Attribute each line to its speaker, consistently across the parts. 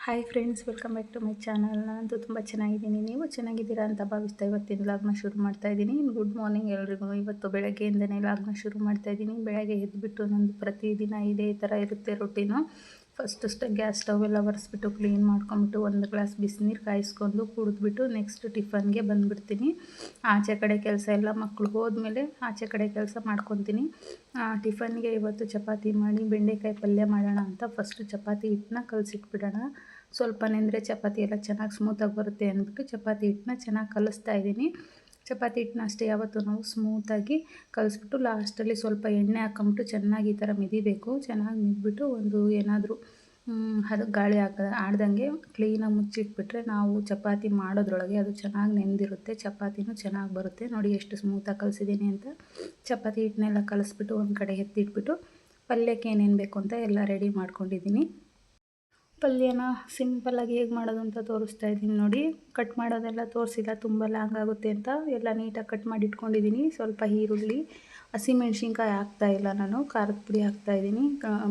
Speaker 1: Hi friends, welcome back to my channel. ನಾನಂತೂ ತುಂಬ ಚೆನ್ನಾಗಿದ್ದೀನಿ. ನೀವು ಚೆನ್ನಾಗಿದ್ದೀರಾ ಅಂತ ಭಾವಿಸ್ತಾ ಇವತ್ತಿನ ವ್ಲಾಗ್ನ ಶುರು ಮಾಡ್ತಾ ಇದ್ದೀನಿ. ಗುಡ್ ಮಾರ್ನಿಂಗ್ ಎಲ್ರಿಗೂ. ಇವತ್ತು ಬೆಳಗ್ಗೆಯಿಂದನೇ ವ್ಲಾಗ್ನ ಶುರು ಮಾಡ್ತಾ ಇದ್ದೀನಿ. ಬೆಳಗ್ಗೆ ಎದ್ದುಬಿಟ್ಟು ನಂದು ಪ್ರತಿದಿನ ಇದೇ ಥರ ಇರುತ್ತೆ ರೊಟೀನು. ಫಸ್ಟ್ ಗ್ಯಾಸ್ ಸ್ಟವ್ ಎಲ್ಲ ಒರೆಸ್ಬಿಟ್ಟು ಕ್ಲೀನ್ ಮಾಡ್ಕೊಂಬಿಟ್ಟು ಒಂದು ಗ್ಲಾಸ್ ಬಿಸಿನೀರು ಕಾಯಿಸ್ಕೊಂಡು ಕುಡಿದ್ಬಿಟ್ಟು ನೆಕ್ಸ್ಟ್ ಟಿಫನ್ಗೆ ಬಂದುಬಿಡ್ತೀನಿ. ಆಚೆ ಕಡೆ ಕೆಲಸ ಎಲ್ಲ ಮಕ್ಕಳು ಹೋದ್ಮೇಲೆ ಆಚೆ ಕಡೆ ಕೆಲಸ ಮಾಡ್ಕೊತೀನಿ. ಟಿಫನ್ಗೆ ಇವತ್ತು ಚಪಾತಿ ಮಾಡಿ ಬೆಂಡೆಕಾಯಿ ಪಲ್ಯ ಮಾಡೋಣ ಅಂತ ಫಸ್ಟು ಚಪಾತಿ ಹಿಟ್ಟನ್ನ ಕಲಸಿಟ್ಬಿಡೋಣ. ಸ್ವಲ್ಪ ನೆಂದರೆ ಚಪಾತಿ ಎಲ್ಲ ಚೆನ್ನಾಗಿ ಸ್ಮೂತಾಗಿ ಬರುತ್ತೆ ಅಂದ್ಬಿಟ್ಟು ಚಪಾತಿ ಹಿಟ್ಟನ್ನ ಚೆನ್ನಾಗಿ ಕಲಿಸ್ತಾ ಇದ್ದೀನಿ. ಚಪಾತಿ ಹಿಟ್ಟನ್ನ ಅಷ್ಟೇ ಯಾವತ್ತೂ ನಾವು ಸ್ಮೂತಾಗಿ ಕಲಿಸ್ಬಿಟ್ಟು ಲಾಸ್ಟಲ್ಲಿ ಸ್ವಲ್ಪ ಎಣ್ಣೆ ಹಾಕೊಂಬಿಟ್ಟು ಚೆನ್ನಾಗಿ ಈ ಥರ ಮಿದಿಬೇಕು. ಚೆನ್ನಾಗಿ ಮಿದ್ಬಿಟ್ಟು ಒಂದು ಏನಾದರೂ ಅದು ಗಾಳಿ ಆಡ್ದಂಗೆ ಕ್ಲೀನಾಗಿ ಮುಚ್ಚಿಟ್ಬಿಟ್ರೆ ನಾವು ಚಪಾತಿ ಮಾಡೋದ್ರೊಳಗೆ ಅದು ಚೆನ್ನಾಗಿ ನೆಂದಿರುತ್ತೆ. ಚಪಾತಿನೂ ಚೆನ್ನಾಗಿ ಬರುತ್ತೆ. ನೋಡಿ ಎಷ್ಟು ಸ್ಮೂತಾಗಿ ಕಲಿಸಿದ್ದೀನಿ ಅಂತ. ಚಪಾತಿ ಹಿಟ್ಟನ್ನೆಲ್ಲ ಕಲಿಸ್ಬಿಟ್ಟು ಒಂದು ಕಡೆ ಎತ್ತಿಟ್ಬಿಟ್ಟು ಪಲ್ಯಕ್ಕೆ ಏನೇನು ಬೇಕು ಅಂತ ಎಲ್ಲ ರೆಡಿ ಮಾಡ್ಕೊಂಡಿದ್ದೀನಿ. ಪಲ್ಯನ ಸಿಂಪಲ್ಲಾಗಿ ಹೇಗೆ ಮಾಡೋದು ಅಂತ ತೋರಿಸ್ತಾ ಇದ್ದೀನಿ ನೋಡಿ. ಕಟ್ ಮಾಡೋದೆಲ್ಲ ತೋರಿಸಿಲ್ಲ, ತುಂಬ ಲಾಂಗ್ ಆಗುತ್ತೆ ಅಂತ. ಎಲ್ಲ ನೀಟಾಗಿ ಕಟ್ ಮಾಡಿ ಇಟ್ಕೊಂಡಿದ್ದೀನಿ. ಸ್ವಲ್ಪ ಈರುಳ್ಳಿ, ಹಸಿಮೆಣ್ಸಿನ್ಕಾಯಿ ಹಾಕ್ತಾಯಿಲ್ಲ ನಾನು, ಖಾರದ ಪುಡಿ ಹಾಕ್ತಾಯಿದ್ದೀನಿ.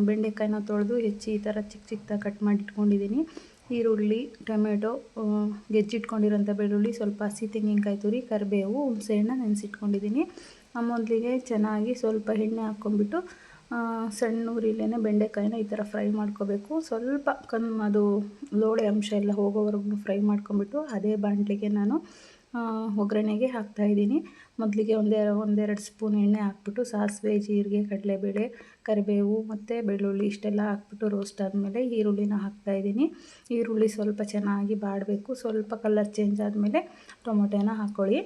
Speaker 1: ಬೆಂಡೆಕಾಯಿನ ತೊಳೆದು ಹೆಚ್ಚಿ ಈ ಥರ ಚಿಕ್ಕ ಚಿಕ್ಕದಾಗಿ ಕಟ್ ಮಾಡಿ ಇಟ್ಕೊಂಡಿದ್ದೀನಿ. ಈರುಳ್ಳಿ, ಟೊಮೆಟೊ, ಗೆಜ್ಜಿಟ್ಕೊಂಡಿರೋಂಥ ಬೆಳ್ಳುಳ್ಳಿ, ಸ್ವಲ್ಪ ಹಸಿ ತೆಂಗಿನಕಾಯಿ ತುರಿ, ಕರಿಬೇವು, ಹುಣಸೆಹಣ್ಣು ನೆನೆಸಿಟ್ಕೊಂಡಿದ್ದೀನಿ. ಮೊದಲಿಗೆ ಚೆನ್ನಾಗಿ ಸ್ವಲ್ಪ ಎಣ್ಣೆ ಹಾಕ್ಕೊಂಬಿಟ್ಟು ಸಣ್ಣ ಉರಿಲೇ ಬೆಂಡೆಕಾಯಿನ ಈ ಥರ ಫ್ರೈ ಮಾಡ್ಕೋಬೇಕು. ಸ್ವಲ್ಪ ಅದು ಲೋಳೆ ಅಂಶ ಎಲ್ಲ ಹೋಗೋವರೆಗೂ ಫ್ರೈ ಮಾಡ್ಕೊಂಬಿಟ್ಟು ಅದೇ ಬಾಣಲೆಗೆ ನಾನು ಒಗ್ಗರಣೆಗೆ ಹಾಕ್ತಾಯಿದ್ದೀನಿ. ಮೊದಲಿಗೆ ಒಂದೆರಡು ಸ್ಪೂನ್ ಎಣ್ಣೆ ಹಾಕ್ಬಿಟ್ಟು ಸಾಸಿವೆ, ಜೀರಿಗೆ, ಕಡಲೆಬೇಳೆ, ಕರಿಬೇವು ಮತ್ತು ಬೆಳ್ಳುಳ್ಳಿ ಇಷ್ಟೆಲ್ಲ ಹಾಕ್ಬಿಟ್ಟು ರೋಸ್ಟ್ ಆದಮೇಲೆ ಈರುಳ್ಳಿನ ಹಾಕ್ತಾಯಿದ್ದೀನಿ. ಈರುಳ್ಳಿ ಸ್ವಲ್ಪ ಚೆನ್ನಾಗಿ ಬಾಡಬೇಕು. ಸ್ವಲ್ಪ ಕಲರ್ ಚೇಂಜ್ ಆದಮೇಲೆ ಟೊಮೊಟೊನ ಹಾಕ್ಕೊಳ್ಳಿ.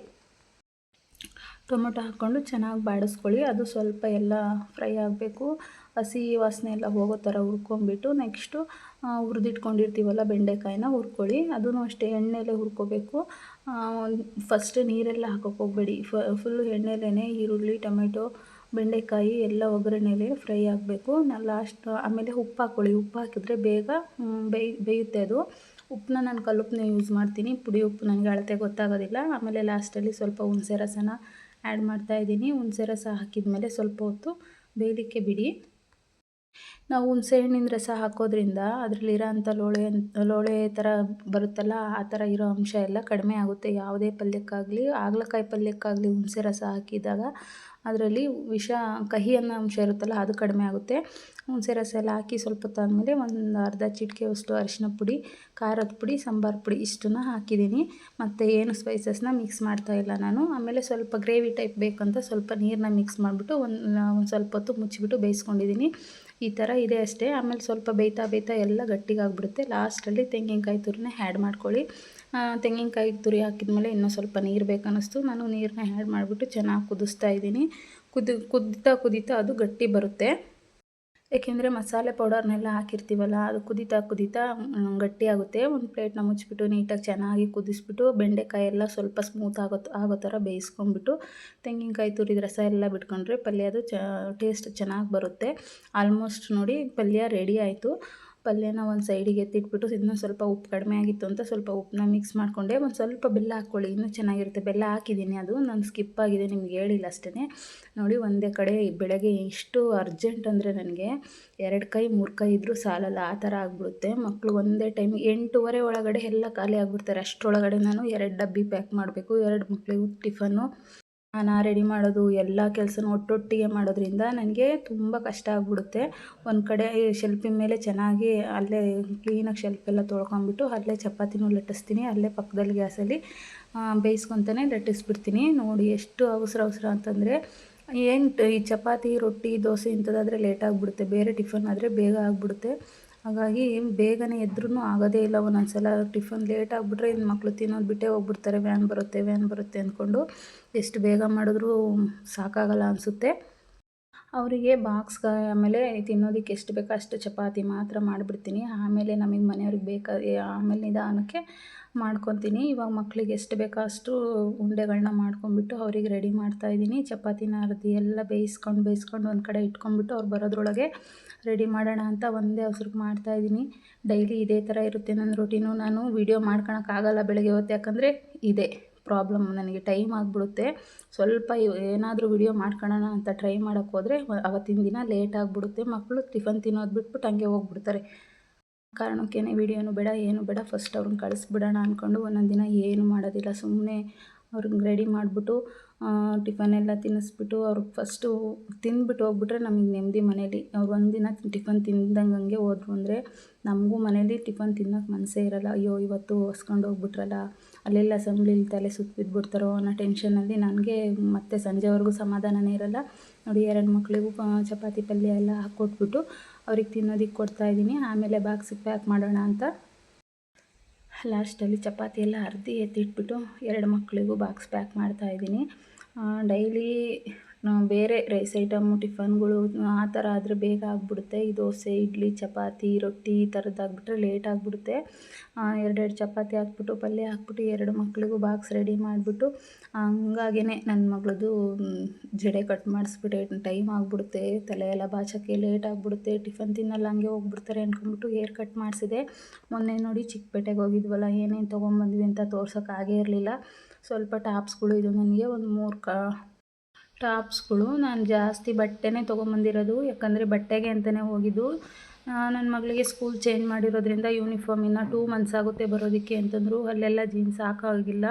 Speaker 1: ಟೊಮೊಟೊ ಹಾಕ್ಕೊಂಡು ಚೆನ್ನಾಗಿ ಬಾಡಿಸ್ಕೊಳ್ಳಿ. ಅದು ಸ್ವಲ್ಪ ಎಲ್ಲ ಫ್ರೈ ಆಗಬೇಕು. ಹಸಿ ವಾಸನೆ ಎಲ್ಲ ಹೋಗೋ ಥರ ಹುರ್ಕೊಂಬಿಟ್ಟು ನೆಕ್ಸ್ಟು ಹುರಿದಿಟ್ಕೊಂಡಿರ್ತೀವಲ್ಲ ಬೆಂಡೆಕಾಯಿನ ಹುರ್ಕೊಳ್ಳಿ. ಅದೂ ಅಷ್ಟೇ ಎಣ್ಣೆಲೇ ಹುರ್ಕೋಬೇಕು. ಫಸ್ಟ್ ನೀರೆಲ್ಲ ಹಾಕೋಕ್ಕೆ ಹೋಗಬೇಡಿ. ಫುಲ್ಲು ಎಣ್ಣೆಲೇ ಈರುಳ್ಳಿ, ಟೊಮೆಟೊ, ಬೆಂಡೆಕಾಯಿ ಎಲ್ಲ ಒಗ್ಗರಣೆಲೇ ಫ್ರೈ ಆಗಬೇಕು. ಲಾಸ್ಟ್ ಆಮೇಲೆ ಉಪ್ಪು ಹಾಕ್ಕೊಳ್ಳಿ. ಉಪ್ಪು ಹಾಕಿದ್ರೆ ಬೇಗ ಬೇಯುತ್ತೆ ಅದು. ಉಪ್ಪನ್ನ ನಾನು ಕಲ್ಲುಪ್ಪನ್ನೇ ಯೂಸ್ ಮಾಡ್ತೀನಿ. ಪುಡಿ ಉಪ್ಪು ನನಗೆ ಅಳತೆ ಗೊತ್ತಾಗೋದಿಲ್ಲ. ಆಮೇಲೆ ಲಾಸ್ಟಲ್ಲಿ ಸ್ವಲ್ಪ ಹುಣಸೆ ರಸನ ಆ್ಯಡ್ ಮಾಡ್ತಾಯಿದ್ದೀನಿ. ಹುಣಸೆ ರಸ ಹಾಕಿದ ಸ್ವಲ್ಪ ಹೊತ್ತು ಬೇಯಲಿಕ್ಕೆ ಬಿಡಿ. ನಾವು ಹುಣಸೆ ಹಣ್ಣಿನ ರಸ ಹಾಕೋದ್ರಿಂದ ಅದರಲ್ಲಿರೋ ಅಂಥ ಲೋಳೆ ಥರ ಬರುತ್ತಲ್ಲ, ಆ ಥರ ಇರೋ ಅಂಶ ಎಲ್ಲ ಕಡಿಮೆ ಆಗುತ್ತೆ. ಯಾವುದೇ ಪಲ್ಯಕ್ಕಾಗಲಿ, ಹಾಗಲಕಾಯಿ ಪಲ್ಯಕ್ಕಾಗಲಿ ಹುಣಸೆ ರಸ ಹಾಕಿದಾಗ ಅದರಲ್ಲಿ ಕಹಿ ಅನ್ನೋ ಅಂಶ ಇರುತ್ತಲ್ಲ, ಅದು ಕಡಿಮೆ ಆಗುತ್ತೆ. ಹುಣಸೆ ರಸ ಎಲ್ಲ ಹಾಕಿ ಸ್ವಲ್ಪ ಹೊತ್ತಾದಮೇಲೆ ಒಂದು ಅರ್ಧ ಚಿಟಿಕೆಯಷ್ಟು ಅರಿಶಿನ ಪುಡಿ, ಖಾರದ ಪುಡಿ, ಸಾಂಬಾರು ಪುಡಿ ಇಷ್ಟನ್ನು ಹಾಕಿದ್ದೀನಿ. ಮತ್ತು ಏನು ಸ್ಪೈಸಸ್ನ ಮಿಕ್ಸ್ ಮಾಡ್ತಾಯಿಲ್ಲ ನಾನು. ಆಮೇಲೆ ಸ್ವಲ್ಪ ಗ್ರೇವಿ ಟೈಪ್ ಬೇಕಂತ ಸ್ವಲ್ಪ ನೀರನ್ನ ಮಿಕ್ಸ್ ಮಾಡಿಬಿಟ್ಟು ಒಂದು ಸ್ವಲ್ಪ ಹೊತ್ತು ಮುಚ್ಚಿಬಿಟ್ಟು ಬೇಯಿಸ್ಕೊಂಡಿದ್ದೀನಿ. ಈ ಥರ ಇದೆ ಅಷ್ಟೇ. ಆಮೇಲೆ ಸ್ವಲ್ಪ ಬೇಯ್ತಾ ಎಲ್ಲ ಗಟ್ಟಿಗಾಗ್ಬಿಡುತ್ತೆ. ಲಾಸ್ಟಲ್ಲಿ ತೆಂಗಿನಕಾಯಿ ತುರಿನ ಆ್ಯಡ್ ಮಾಡ್ಕೊಳ್ಳಿ. ತೆಂಗಿನಕಾಯಿ ತುರಿ ಹಾಕಿದ್ಮೇಲೆ ಇನ್ನೂ ಸ್ವಲ್ಪ ನೀರು ಬೇಕನ್ನಿಸ್ತು. ನಾನು ನೀರನ್ನ ಆ್ಯಡ್ ಮಾಡಿಬಿಟ್ಟು ಚೆನ್ನಾಗಿ ಕುದಿಸ್ತಾ ಇದ್ದೀನಿ. ಕುದೀತಾ ಅದು ಗಟ್ಟಿ ಬರುತ್ತೆ. ಏಕೆಂದರೆ ಮಸಾಲೆ ಪೌಡರ್ನೆಲ್ಲ ಹಾಕಿರ್ತೀವಲ್ಲ, ಅದು ಕುದೀತಾ ಗಟ್ಟಿ ಆಗುತ್ತೆ. ಒಂದು ಪ್ಲೇಟ್ನ ಮುಚ್ಚಿಬಿಟ್ಟು ನೀಟಾಗಿ ಚೆನ್ನಾಗಿ ಕುದಿಸ್ಬಿಟ್ಟು ಬೆಂಡೆಕಾಯಿ ಎಲ್ಲ ಸ್ವಲ್ಪ ಸ್ಮೂತ್ ಆಗೋ ಥರ ಬೇಯಿಸ್ಕೊಂಬಿಟ್ಟು ತೆಂಗಿನಕಾಯಿ ತುರಿದ ರಸ ಎಲ್ಲ ಬಿಟ್ಕೊಂಡ್ರೆ ಪಲ್ಯ ಅದು ಟೇಸ್ಟ್ ಚೆನ್ನಾಗಿ ಬರುತ್ತೆ. ಆಲ್ಮೋಸ್ಟ್ ನೋಡಿ ಪಲ್ಯ ರೆಡಿ ಆಯಿತು. ಪಲ್ಯನ ಒಂದು ಸೈಡಿಗೆ ಎತ್ತಿಟ್ಬಿಟ್ಟು ಇನ್ನೂ ಸ್ವಲ್ಪ ಉಪ್ಪು ಕಡಿಮೆ ಆಗಿತ್ತು ಅಂತ ಸ್ವಲ್ಪ ಉಪ್ಪನ್ನ ಮಿಕ್ಸ್ ಮಾಡಿಕೊಂಡೆ. ಒಂದು ಸ್ವಲ್ಪ ಬೆಲ್ಲ ಹಾಕ್ಕೊಳ್ಳಿ, ಇನ್ನೂ ಚೆನ್ನಾಗಿರುತ್ತೆ. ಬೆಲ್ಲ ಹಾಕಿದ್ದೀನಿ, ಅದು ನಾನು ಸ್ಕಿಪ್ ಆಗಿದೆ, ನಿಮ್ಗೆ ಹೇಳಿಲ್ಲ ಅಷ್ಟೇ. ನೋಡಿ ಒಂದೇ ಕಡೆ ಬೆಳಗ್ಗೆ ಎಷ್ಟು ಅರ್ಜೆಂಟ್ ಅಂದರೆ ನನಗೆ 2 ಕೈ 3 ಕೈ ಇದ್ದರೂ ಸಾಲಲ್ಲ, ಆ ಥರ ಆಗಿಬಿಡುತ್ತೆ. ಮಕ್ಕಳು ಒಂದೇ ಟೈಮ್ 8:15 ಒಳಗಡೆ ಎಲ್ಲ ಖಾಲಿ ಆಗಿಬಿಡ್ತಾರೆ. ಅಷ್ಟರೊಳಗಡೆ ನಾನು 2 ಡಬ್ಬಿ ಪ್ಯಾಕ್ ಮಾಡಬೇಕು. 2 ಮಕ್ಕಳಿಗೂ ಟಿಫನ್ನು, ರೆಡಿ ಮಾಡೋದು, ಎಲ್ಲ ಕೆಲಸನೂ ಒಟ್ಟೊಟ್ಟಿಗೆ ಮಾಡೋದ್ರಿಂದ ನನಗೆ ತುಂಬ ಕಷ್ಟ ಆಗಿಬಿಡುತ್ತೆ. ಒಂದು ಕಡೆ ಶೆಲ್ಫಿನ ಮೇಲೆ ಚೆನ್ನಾಗಿ ಅಲ್ಲೇ ಕ್ಲೀನಾಗಿ ಶೆಲ್ಫೆಲ್ಲ ತೊಳ್ಕೊಂಬಿಟ್ಟು ಅಲ್ಲೇ ಚಪಾತಿನೂ ಲಟ್ಟಿಸ್ತೀನಿ. ಅಲ್ಲೇ ಪಕ್ಕದಲ್ಲಿ ಗ್ಯಾಸಲ್ಲಿ ಬೇಯಿಸ್ಕೊತಾನೆ ಲಟ್ಟಿಸ್ಬಿಡ್ತೀನಿ. ನೋಡಿ ಎಷ್ಟು ಅವಸರ ಅಂತಂದರೆ ಈ ಚಪಾತಿ, ರೊಟ್ಟಿ, ದೋಸೆ ಇಂಥದ್ದಾದರೆ ಲೇಟ್ ಆಗಿಬಿಡುತ್ತೆ. ಬೇರೆ ಟಿಫನ್ ಆದರೆ ಬೇಗ ಆಗಿಬಿಡುತ್ತೆ. ಹಾಗಾಗಿ ಬೇಗನೆ ಎದ್ರೂ ಆಗೋದೇ ಇಲ್ಲ. ಒಂದೊಂದು ಸಲ ಟಿಫನ್ ಲೇಟ್ ಆಗಿಬಿಟ್ರೆ ಇನ್ನು ಮಕ್ಕಳು ತಿನ್ನೋದು ಬಿಟ್ಟೇ ಹೋಗ್ಬಿಡ್ತಾರೆ. ವ್ಯಾನ್ ಬರುತ್ತೆ ಅಂದ್ಕೊಂಡು ಎಷ್ಟು ಬೇಗ ಮಾಡಿದ್ರೂ ಸಾಕಾಗಲ್ಲ ಅನಿಸುತ್ತೆ. ಅವರಿಗೆ ಬಾಕ್ಸ್ಗೆ ಆಮೇಲೆ ತಿನ್ನೋದಕ್ಕೆ ಎಷ್ಟು ಬೇಕೋ ಅಷ್ಟು ಚಪಾತಿ ಮಾತ್ರ ಮಾಡಿಬಿಡ್ತೀನಿ. ಆಮೇಲೆ ನಮಗೆ ಮನೆಯವ್ರಿಗೆ ಆಮೇಲೆ ನಿಧಾನಕ್ಕೆ ಮಾಡ್ಕೊತೀನಿ. ಇವಾಗ ಮಕ್ಕಳಿಗೆ ಎಷ್ಟು ಬೇಕೋ ಅಷ್ಟು ಉಂಡೆಗಳನ್ನ ಮಾಡ್ಕೊಂಬಿಟ್ಟು ಅವ್ರಿಗೆ ರೆಡಿ ಮಾಡ್ತಾಯಿದ್ದೀನಿ. ಚಪಾತಿನ ಎಲ್ಲ ಬೇಯಿಸ್ಕೊಂಡು ಒಂದು ಕಡೆ ಇಟ್ಕೊಂಡ್ಬಿಟ್ಟು ಅವ್ರು ಬರೋದ್ರೊಳಗೆ ರೆಡಿ ಮಾಡೋಣ ಅಂತ ಒಂದೇ ಅವಸರಕ್ಕೆ ಮಾಡ್ತಾಯಿದ್ದೀನಿ. ಡೈಲಿ ಇದೇ ಥರ ಇರುತ್ತೆ ನನ್ನ ರೊಟೀನು. ನಾನು ವೀಡಿಯೋ ಮಾಡ್ಕೊಳಕ್ಕಾಗಲ್ಲ ಬೆಳಗ್ಗೆ ಹೊತ್ತು, ಯಾಕಂದರೆ ಇದೆ ಪ್ರಾಬ್ಲಮ್, ನನಗೆ ಟೈಮ್ ಆಗಿಬಿಡುತ್ತೆ. ಸ್ವಲ್ಪ ಏನಾದರೂ ವಿಡಿಯೋ ಮಾಡ್ಕೊಳ್ಳೋಣ ಅಂತ ಟ್ರೈ ಮಾಡೋಕ್ಕೆ ಹೋದರೆ ಅವತ್ತಿನ ದಿನ ಲೇಟ್ ಆಗಿಬಿಡುತ್ತೆ. ಮಕ್ಕಳು ಟಿಫನ್ ತಿನ್ನೋದು ಬಿಟ್ಬಿಟ್ಟು ಹಂಗೆ ಹೋಗ್ಬಿಡ್ತಾರೆ. ಕಾರಣಕ್ಕೇ ವೀಡಿಯೋನು ಬೇಡ ಏನು ಬೇಡ, ಫಸ್ಟ್ ಅವ್ರನ್ನ ಕಳಿಸ್ಬಿಡೋಣ ಅಂದ್ಕೊಂಡು ಒಂದೊಂದು ದಿನ ಏನು ಮಾಡೋದಿಲ್ಲ, ಸುಮ್ಮನೆ ಅವ್ರಿಗೆ ರೆಡಿ ಮಾಡಿಬಿಟ್ಟು ಟಿಫನ್ ಎಲ್ಲ ತಿನ್ನಿಸ್ಬಿಟ್ಟು ಅವ್ರಿಗೆ ಫಸ್ಟು ತಿಂದ್ಬಿಟ್ಟು ಹೋಗ್ಬಿಟ್ರೆ ನಮಗೆ ನೆಮ್ಮದಿ ಮನೇಲಿ. ಅವ್ರು ಒಂದಿನ ಟಿಫನ್ ತಿಂದಂಗೆ ಹೋದ್ರು ಅಂದರೆ ನಮಗೂ ಮನೇಲಿ ಟಿಫನ್ ತಿನ್ನೋಕೆ ಮನಸ್ಸೇ ಇರೋಲ್ಲ. ಅಯ್ಯೋ ಇವತ್ತು ಹೊಸ್ಕೊಂಡು ಹೋಗ್ಬಿಟ್ರಲ್ಲ, ಅಲ್ಲೆಲ್ಲ ಅಸೆಂಬ್ಲಿಲಿ ತಲೆ ಸುತ್ತು ಬಿದ್ದುಬಿಡ್ತಾರೋ ಅನ್ನೋ ಟೆನ್ಷನಲ್ಲಿ ನನಗೆ ಮತ್ತೆ ಸಂಜೆವರೆಗೂ ಸಮಾಧಾನನೇ ಇರೋಲ್ಲ. ನೋಡಿ 2 ಮಕ್ಕಳಿಗೂ ಚಪಾತಿ ಪಲ್ಯ ಎಲ್ಲ ಹಾಕ್ಕೊಟ್ಬಿಟ್ಟು ಅವ್ರಿಗೆ ತಿನ್ನೋದಕ್ಕೆ ಕೊಡ್ತಾಯಿದ್ದೀನಿ. ಆಮೇಲೆ ಬಾಕ್ಸಿಗೆ ಪ್ಯಾಕ್ ಮಾಡೋಣ ಅಂತ ಲಾಸ್ಟಲ್ಲಿ ಚಪಾತಿ ಎಲ್ಲ ಅರ್ಧಿ ಎತ್ತಿಟ್ಬಿಟ್ಟು 2 ಮಕ್ಕಳಿಗೂ ಬಾಕ್ಸ್ ಪ್ಯಾಕ್ ಮಾಡ್ತಾಯಿದ್ದೀನಿ. ಡೈಲಿ ಬೇರೆ ರೈಸ್ ಐಟಮು ಟಿಫನ್ಗಳು ಆ ಥರ ಆದರೆ ಬೇಗ ಆಗಿಬಿಡುತ್ತೆ. ಈ ದೋಸೆ, ಇಡ್ಲಿ, ಚಪಾತಿ, ರೊಟ್ಟಿ ಈ ಥರದ್ದಾಗ್ಬಿಟ್ರೆ ಲೇಟ್ ಆಗಿಬಿಡುತ್ತೆ. 2 ಚಪಾತಿ ಹಾಕ್ಬಿಟ್ಟು ಪಲ್ಯ ಹಾಕ್ಬಿಟ್ಟು 2 ಮಕ್ಕಳಿಗೂ ಬಾಕ್ಸ್ ರೆಡಿ ಮಾಡಿಬಿಟ್ಟು ಹಂಗಾಗೇ ನನ್ನ ಮಗಳದು ಜಡೆ ಕಟ್ ಮಾಡಿಸ್ಬಿಟ್ಟೆ. ಟೈಮ್ ಆಗಿಬಿಡುತ್ತೆ, ತಲೆ ಎಲ್ಲ ಬಾಚೋಕ್ಕೆ ಲೇಟ್ ಆಗಿಬಿಡುತ್ತೆ, ಟಿಫನ್ ತಿನ್ನಲ್ಲ ಹಂಗೆ ಹೋಗ್ಬಿಡ್ತಾರೆ ಅಂದ್ಕೊಂಡ್ಬಿಟ್ಟು ಹೇರ್ ಕಟ್ ಮಾಡಿಸಿದೆ. ಮೊನ್ನೆ ನೋಡಿ ಚಿಕ್ಕಪೇಟೆಗೆ ಹೋಗಿದ್ವಲ್ಲ, ಏನೇನು ತೊಗೊಂಬಂದ್ವಿ ಅಂತ ತೋರ್ಸೋಕ್ಕಾಗೇ ಇರಲಿಲ್ಲ. ಸ್ವಲ್ಪ ಟಾಪ್ಸ್ಗಳು, ಇದು ನನಗೆ ಒಂದು 3 ಟಾಪ್ಸ್ಗಳು. ನಾನು ಜಾಸ್ತಿ ಬಟ್ಟೆನೇ ತೊಗೊಂಬಂದಿರೋದು, ಯಾಕಂದರೆ ಬಟ್ಟೆಗೆ ಅಂತಲೇ ಹೋಗಿದ್ದು. ನನ್ನ ಮಗಳಿಗೆ ಸ್ಕೂಲ್ ಚೇಂಜ್ ಮಾಡಿರೋದ್ರಿಂದ ಯೂನಿಫಾರ್ಮ್ ಇನ್ನು 2 ಮಂತ್ಸ್ ಆಗುತ್ತೆ ಬರೋದಕ್ಕೆ ಅಂತಂದರು. ಅಲ್ಲೆಲ್ಲ ಜೀನ್ಸ್ ಹಾಕೋಗಿಲ್ಲ,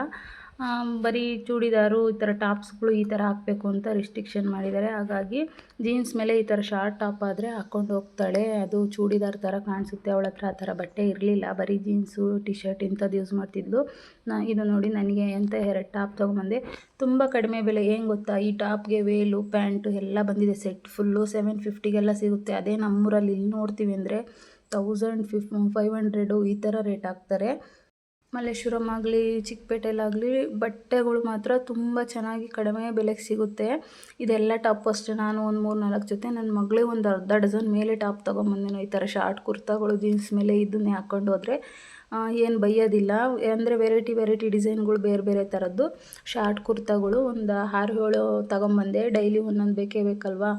Speaker 1: ಬರೀ ಚೂಡಿದಾರು ಈ ಥರ ಟಾಪ್ಸ್ಗಳು ಈ ಥರ ಹಾಕಬೇಕು ಅಂತ ರಿಸ್ಟ್ರಿಕ್ಷನ್ ಮಾಡಿದ್ದಾರೆ. ಹಾಗಾಗಿ ಜೀನ್ಸ್ ಮೇಲೆ ಈ ಥರ ಶಾರ್ಟ್ ಟಾಪ್ ಆದರೆ ಹಾಕ್ಕೊಂಡು ಹೋಗ್ತಾಳೆ, ಅದು ಚೂಡಿದಾರ್ ಥರ ಕಾಣಿಸುತ್ತೆ. ಅವಳ ಹತ್ರ ಆ ಥರ ಬಟ್ಟೆ ಇರಲಿಲ್ಲ, ಬರೀ ಜೀನ್ಸು ಟಿ ಶರ್ಟ್ ಇಂಥದ್ದು ಯೂಸ್ ಮಾಡ್ತಿದ್ಲು. ಇದು ನೋಡಿ ನನಗೆ ಅಂತ 2 ಟಾಪ್ ತೊಗೊಂಬಂದೆ. ತುಂಬ ಕಡಿಮೆ ಬೆಲೆ, ಏನು ಗೊತ್ತಾ, ಈ ಟಾಪ್ಗೆ ವೇಲು ಪ್ಯಾಂಟು ಎಲ್ಲ ಬಂದಿದೆ ಸೆಟ್ ಫುಲ್ಲು 750ಗೆಲ್ಲ ಸಿಗುತ್ತೆ. ಅದೇ ನಮ್ಮೂರಲ್ಲಿ ಇಲ್ಲಿ ನೋಡ್ತೀವಿ ಅಂದರೆ 1500 ಈ ಥರ ರೇಟ್ ಹಾಕ್ತಾರೆ. ಮಲ್ಲೇಶ್ವರಂ ಆಗಲಿ ಚಿಕ್ಕಪೇಟೆಲಾಗಲಿ ಬಟ್ಟೆಗಳು ಮಾತ್ರ ತುಂಬ ಚೆನ್ನಾಗಿ ಕಡಿಮೆ ಬೆಲೆಗೆ ಸಿಗುತ್ತೆ. ಇದೆಲ್ಲ ಟಾಪ್ ಅಷ್ಟೇ, ನಾನು ಒಂದು 3-4 ಜೊತೆ ನನ್ನ ಮಗಳಿಗೆ ಒಂದು ಅರ್ಧ ಡಜನ್ ಮೇಲೆ ಟಾಪ್ ತೊಗೊಂಬಂದೇನು. ಈ ಥರ ಶಾರ್ಟ್ ಕುರ್ತಾಗಳು ಜೀನ್ಸ್ ಮೇಲೆ ಇದನ್ನೇ ಹಾಕ್ಕೊಂಡು ಹೋದರೆ ಏನು ಬೈಯೋದಿಲ್ಲ. ಅಂದರೆ ವೆರೈಟಿ ಡಿಸೈನ್ಗಳು ಬೇರೆ ಬೇರೆ ಥರದ್ದು ಶಾರ್ಟ್ ಕುರ್ತಾಗಳು ಒಂದು 6-7 ತೊಗೊಂಬಂದೆ. ಡೈಲಿ ಒಂದೊಂದು ಬೇಕೇ ಬೇಕಲ್ವಾ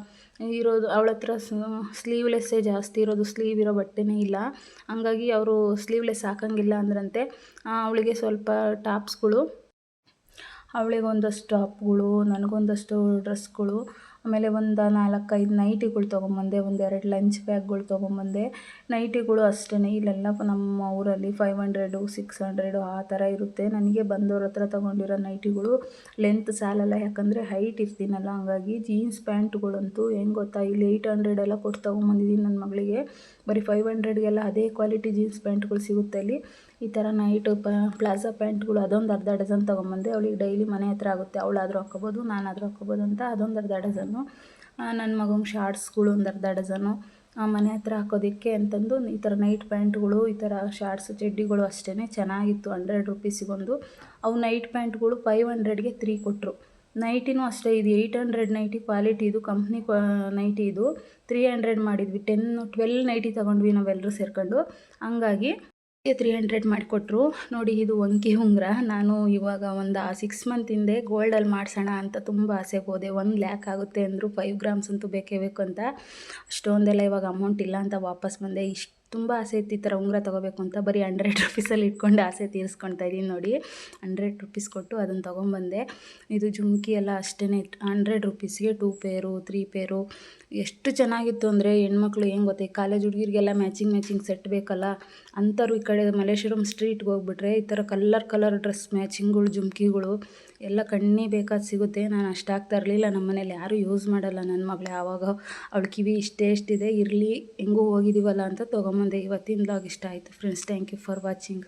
Speaker 1: ಇರೋದು. ಅವಳ ಹತ್ರ ಸ್ಲೀವ್ಲೆಸ್ಸೇ ಜಾಸ್ತಿ ಇರೋದು, ಸ್ಲೀವ್ ಇರೋ ಬಟ್ಟೆನೇ ಇಲ್ಲ. ಹಂಗಾಗಿ ಅವರು ಸ್ಲೀವ್ಲೆಸ್ ಹಾಕೋಂಗಿಲ್ಲ ಅಂದ್ರಂತೆ. ಅವಳಿಗೆ ಸ್ವಲ್ಪ ಟಾಪ್ಸ್ಗಳು, ಅವಳಿಗೆ ಒಂದಷ್ಟು ಟಾಪ್ಗಳು, ನನಗೊಂದಷ್ಟು ಡ್ರೆಸ್ಗಳು, ಆಮೇಲೆ ಒಂದು 4-5 ನೈಟಿಗಳು ತೊಗೊಂಬಂದೆ, 1-2 ಲಂಚ್ ಬ್ಯಾಗ್ಗಳು ತೊಗೊಂಬಂದೆ. ನೈಟಿಗಳು ಅಷ್ಟೇ, ಇಲ್ಲೆಲ್ಲ ನಮ್ಮ ಊರಲ್ಲಿ 500-600 ಆ ಥರ ಇರುತ್ತೆ. ನನಗೆ ಬಂದವ್ರ ಹತ್ರ ತೊಗೊಂಡಿರೋ ನೈಟಿಗಳು ಲೆಂತ್ ಸಾಲಲ್ಲ, ಯಾಕಂದರೆ ಹೈಟ್ ಇರ್ತೀನಲ್ಲ. ಹಂಗಾಗಿ ಜೀನ್ಸ್ ಪ್ಯಾಂಟ್ಗಳಂತೂ ಏನು ಗೊತ್ತಾ, ಇಲ್ಲಿ 800 ಎಲ್ಲ ಕೊಟ್ಟು ತೊಗೊಂಬಂದಿದ್ದೀನಿ ನನ್ನ ಮಗಳಿಗೆ. ಬರೀ 500ಗೆಲ್ಲ ಅದೇ ಕ್ವಾಲಿಟಿ ಜೀನ್ಸ್ ಪ್ಯಾಂಟ್ಗಳು ಸಿಗುತ್ತೆ ಅಲ್ಲಿ. ಈ ಥರ ನೈಟು ಪ್ಲಾಜಾ ಪ್ಯಾಂಟ್ಗಳು ಅದೊಂದು ಅರ್ಧ ಡಜನ್ ತೊಗೊಂಬಂದೆ. ಅವಳಿಗೆ ಡೈಲಿ ಮನೆ ಹತ್ರ ಆಗುತ್ತೆ, ಅವಳಾದರೂ ಹಾಕ್ಕೋಬೋದು ನಾನಾದರೂ ಹಾಕ್ಕೋಬೋದು ಅಂತ ಅದೊಂದು ಅರ್ಧ ಡಜನ್ನು. ನನ್ನ ಮಗಂಗೆ ಶಾರ್ಟ್ಸ್ಗಳು ಒಂದು ಅರ್ಧ ಡಜನು ಮನೆ ಹತ್ರ ಹಾಕೋದಕ್ಕೆ ಅಂತಂದು ಈ ಥರ ನೈಟ್ ಪ್ಯಾಂಟ್ಗಳು, ಈ ಥರ ಶಾರ್ಟ್ಸ್ ಚಡ್ಡಿಗಳು ಅಷ್ಟೇ ಚೆನ್ನಾಗಿತ್ತು. 100 ರುಪೀಸಿಗೊಂದು. ಅವು ನೈಟ್ ಪ್ಯಾಂಟ್ಗಳು 500ಗೆ 3 ಕೊಟ್ಟರು. ನೈಟಿನೂ ಅಷ್ಟೇ, ಇದು 800 ನೈಟಿ ಕ್ವಾಲಿಟಿ, ಇದು ಕಂಪ್ನಿ ನೈಟಿ, ಇದು 300 ಮಾಡಿದ್ವಿ. 12 ನೈಟಿ ತೊಗೊಂಡ್ವಿ ನಾವೆಲ್ಲರೂ ಸೇರ್ಕೊಂಡು. ಹಂಗಾಗಿ 300 ಮಾಡಿಕೊಟ್ರು. ನೋಡಿ ಇದು ವಂಕಿ ಉಂಗುರ, ನಾನು ಇವಾಗ ಒಂದು 6 ಮಂತ್ ಹಿಂದೆ ಗೋಲ್ಡಲ್ಲಿ ಮಾಡಿಸೋಣ ಅಂತ ತುಂಬ ಆಸೆಗೆ ಹೋದೆ. 1 ಲ್ಯಾಕ್ ಆಗುತ್ತೆ ಅಂದರು, 5 ಗ್ರಾಮ್ಸ್ ಅಂತೂ ಬೇಕೇ ಬೇಕು ಅಂತ. ಅಷ್ಟೊಂದೆಲ್ಲ ಇವಾಗ ಅಮೌಂಟ್ ಇಲ್ಲ ಅಂತ ವಾಪಸ್ ಬಂದೆ. ತುಂಬ ಆಸೆ ಇತ್ತು ಈ ಥರ ಉಂಗುರ ತೊಗೋಬೇಕು ಅಂತ. ಬರೀ 100 ರುಪೀಸಲ್ಲಿ ಇಟ್ಕೊಂಡು ಆಸೆ ತೀರಿಸ್ಕೊಳ್ತಾ ಇದ್ದೀನಿ ನೋಡಿ. 100 ರುಪೀಸ್ ಕೊಟ್ಟು ಅದನ್ನು ತೊಗೊಂಬಂದೆ. ಇದು ಜುಮ್ಕಿ ಎಲ್ಲ ಅಷ್ಟೇ 100 ರುಪೀಸ್ಗೆ 2 ಪೇರು 3 ಪೇರು. ಎಷ್ಟು ಚೆನ್ನಾಗಿತ್ತು ಅಂದರೆ, ಹೆಣ್ಮಕ್ಳು ಏನು ಗೊತ್ತಾ, ಕಾಲೇಜ್ ಹುಡುಗಿರಿಗೆಲ್ಲ ಮ್ಯಾಚಿಂಗ್ ಸೆಟ್ ಬೇಕಲ್ಲ, ಅಂಥವ್ರು ಈ ಕಡೆ ಮಲ್ಲೇಶ್ವರಂ ಸ್ಟ್ರೀಟ್ಗೆ ಹೋಗ್ಬಿಟ್ರೆ ಈ ಥರ ಕಲರ್ ಡ್ರೆಸ್ ಮ್ಯಾಚಿಂಗ್ಗಳು ಜುಮ್ಕಿಗಳು ಎಲ್ಲ ಕಣ್ಣಿ ಬೇಕಾದ ಸಿಗುತ್ತೆ. ನಾನು ಅಷ್ಟು ಆಗ್ತಾ ಇರಲಿಲ್ಲ, ನಮ್ಮ ಮನೇಲಿ ಯಾರೂ ಯೂಸ್ ಮಾಡಲ್ಲ. ನನ್ನ ಮಗಳು ಆವಾಗ ಅವಳ ಕಿವಿ ಎಷ್ಟಿದೆ ಇರಲಿ, ಹೆಂಗೂ ಹೋಗಿದ್ದೀವಲ್ಲ ಅಂತ ತೊಗೊಂಬಂದೆ. ಇವತ್ತಿನ ವ್ಲಾಗ್ ಇಷ್ಟ ಆಯಿತು friends. Thank you for watching.